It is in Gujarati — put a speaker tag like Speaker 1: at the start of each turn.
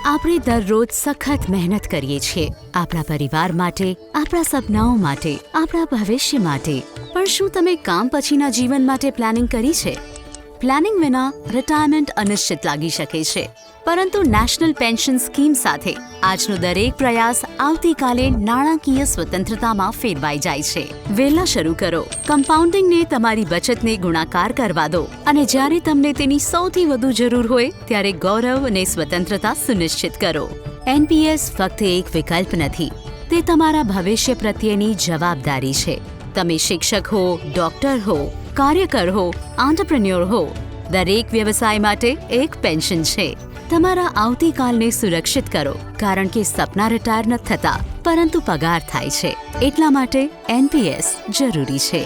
Speaker 1: આપણે દરરોજ સખત મહેનત કરીએ છીએ આપણા પરિવાર માટે, આપણા સપનાઓ માટે, આપણા ભવિષ્ય માટે. પણ શું તમે કામ પછીના જીવન માટે પ્લાનિંગ કરી છે? પ્લાનિંગ વિના રિટાયરમેન્ટ અનિશ્ચિત લાગી શકે છે, પરંતુ નેશનલ પેન્શન સ્કીમ સાથે આજનો દરેક પ્રયાસ આવતીકાલે નાણાકીય સ્વતંત્રતામાં ફેરવાઈ જાય છે. વહેલા શરૂ કરો. કમ્પાઉન્ડિંગને તમારી બચતને ગુણાકાર કરવા દો અને જ્યારે તમને તેની સૌથી વધુ જરૂર હોય ત્યારે ગૌરવ અને સ્વતંત્રતા સુનિશ્ચિત કરો. એનપીએસ ફક્ત એક વિકલ્પ નથી, તે તમારા ભવિષ્ય પ્રત્યેની જવાબદારી છે. તમે શિક્ષક હો, ડોક્ટર હો, કાર્યકર હો, આંટરપ્રેન્યોર હો, દરેક વ્યવસાય માટે એક પેન્શન છે. તમારા આવતીકાલને સુરક્ષિત કરો, કારણ કે સપના રિટાયર નથી થતા, પરંતુ પગાર થાય છે. એટલા માટે એનપીએસ જરૂરી છે.